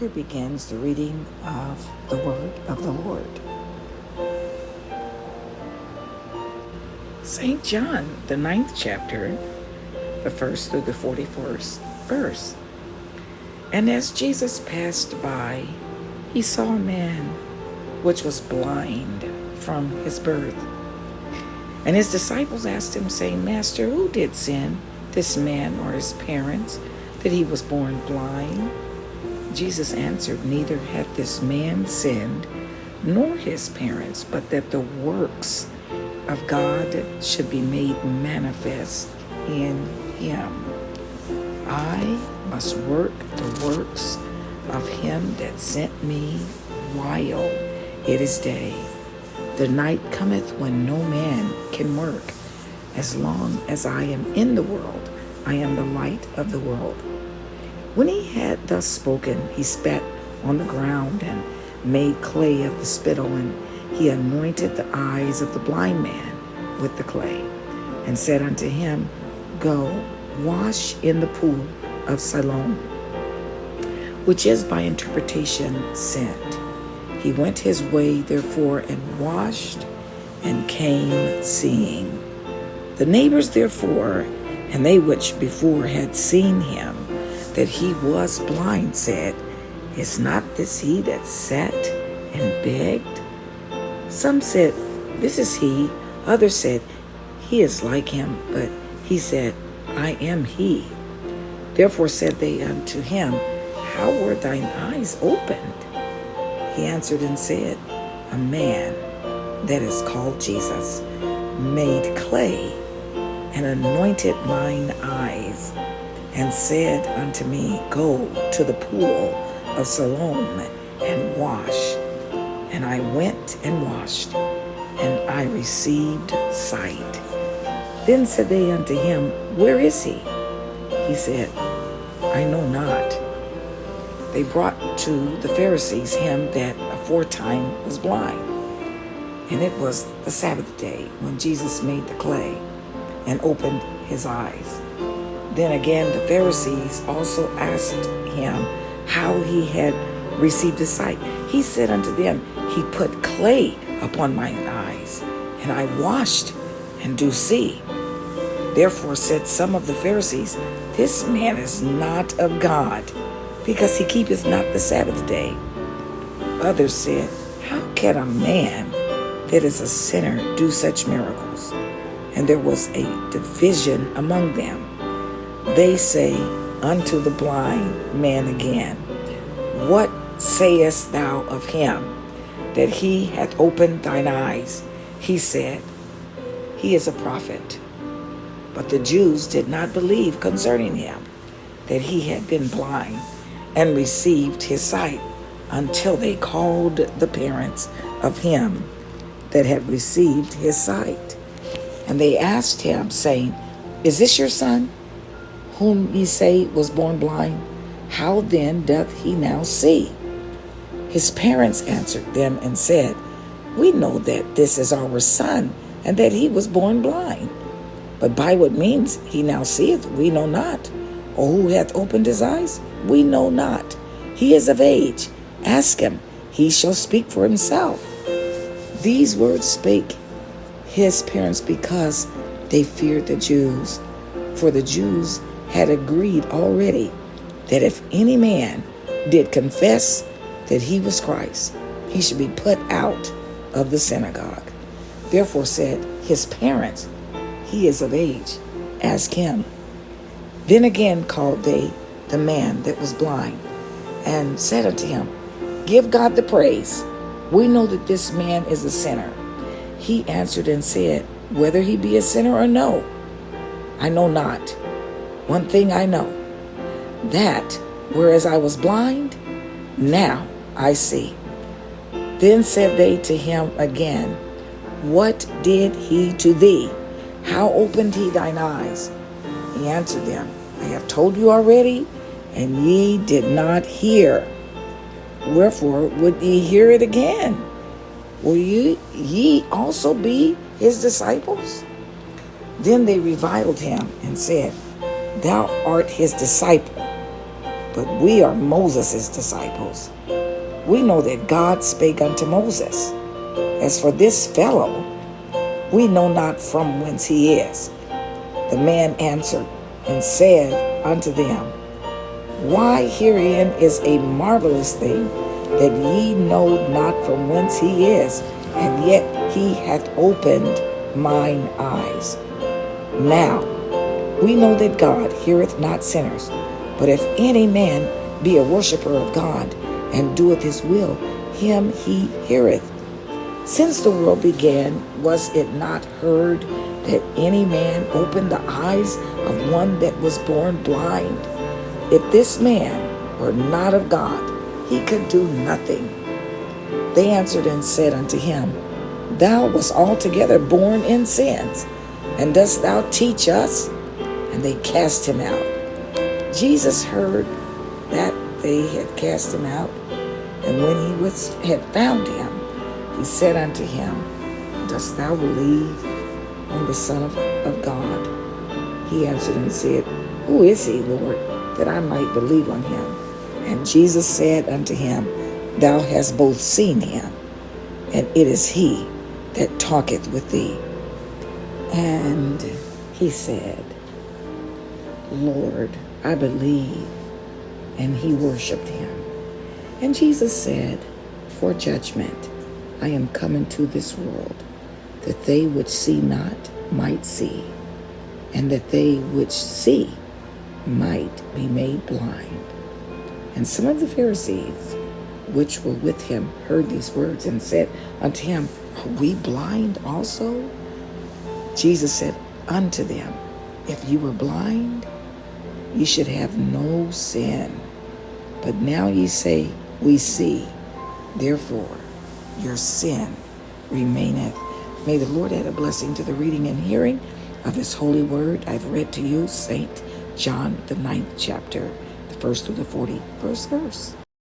Here begins the reading of the word of the Lord. St. John, the 9th chapter, the 1st through the 41st verse. And as Jesus passed by, he saw a man which was blind from his birth. And his disciples asked him, saying, Master, who did sin, this man or his parents, that he was born blind? Jesus answered, Neither hath this man sinned, nor his parents, but that the works of God should be made manifest in him. I must work the works of him that sent me while it is day. The night cometh when no man can work. As long as I am in the world, I am the light of the world. When he had thus spoken, he spat on the ground and made clay of the spittle, and he anointed the eyes of the blind man with the clay, and said unto him, Go, wash in the pool of Siloam, which is by interpretation sent. He went his way, therefore, and washed, and came seeing. The neighbors, therefore, and they which before had seen him, that he was blind, said, Is not this he that sat and begged? Some said, This is he. Others said, He is like him. But he said, I am he. Therefore said they unto him, How were thine eyes opened? He answered and said, A man that is called Jesus made clay and anointed mine eyes, and said unto me, Go to the pool of Siloam and wash. And I went and washed, and I received sight. Then said they unto him, Where is he? He said, I know not. They brought to the Pharisees him that aforetime was blind. And it was the Sabbath day when Jesus made the clay and opened his eyes. Then again the Pharisees also asked him how he had received his sight. He said unto them, He put clay upon mine eyes, and I washed, and do see. Therefore said some of the Pharisees, This man is not of God, because he keepeth not the Sabbath day. Others said, How can a man that is a sinner do such miracles? And there was a division among them. They say unto the blind man again, What sayest thou of him, that he hath opened thine eyes? He said, He is a prophet. But the Jews did not believe concerning him, that he had been blind and received his sight, until they called the parents of him that had received his sight. And they asked him, saying, Is this your son, whom ye say was born blind? How then doth he now see? His parents answered them and said, We know that this is our son, and that he was born blind. But by what means he now seeth, we know not. Or who hath opened his eyes? We know not. He is of age. Ask him. He shall speak for himself. These words spake his parents because they feared the Jews. For the Jews had agreed already that if any man did confess that he was Christ, he should be put out of the synagogue. Therefore said his parents, He is of age. Ask him. Then again called they the man that was blind, and said unto him, Give God the praise. We know that this man is a sinner. He answered and said, Whether he be a sinner or no, I know not. One thing I know, that whereas I was blind, now I see. Then said they to him again, What did he to thee? How opened he thine eyes? He answered them, I have told you already, and ye did not hear. Wherefore would ye hear it again? Will ye also be his disciples? Then they reviled him and said, Thou art his disciple, but we are Moses' disciples. We know that God spake unto Moses. As for this fellow, we know not from whence he is. The man answered and said unto them, Why, herein is a marvelous thing, that ye know not from whence he is, and yet he hath opened mine eyes. Now we know that God heareth not sinners, but if any man be a worshipper of God, and doeth his will, him he heareth. Since the world began, was it not heard that any man opened the eyes of one that was born blind? If this man were not of God, he could do nothing. They answered and said unto him, Thou wast altogether born in sins, and dost thou teach us? And they cast him out. Jesus heard that they had cast him out, and when he had found him, he said unto him, Dost thou believe on the Son of God? He answered and said, Who is he, Lord, that I might believe on him? And Jesus said unto him, Thou hast both seen him, and it is he that talketh with thee. And he said, Lord, I believe. And he worshipped him. And Jesus said, For judgment I am come into this world, that they which see not might see, and that they which see might be made blind. And some of the Pharisees which were with him heard these words, and said unto him, Are we blind also? Jesus said unto them, If you were blind, ye should have no sin. But now ye say, We see. Therefore your sin remaineth. May the Lord add a blessing to the reading and hearing of his holy word. I've read to you St. John, the 9th chapter, the 1st through the 41st verse.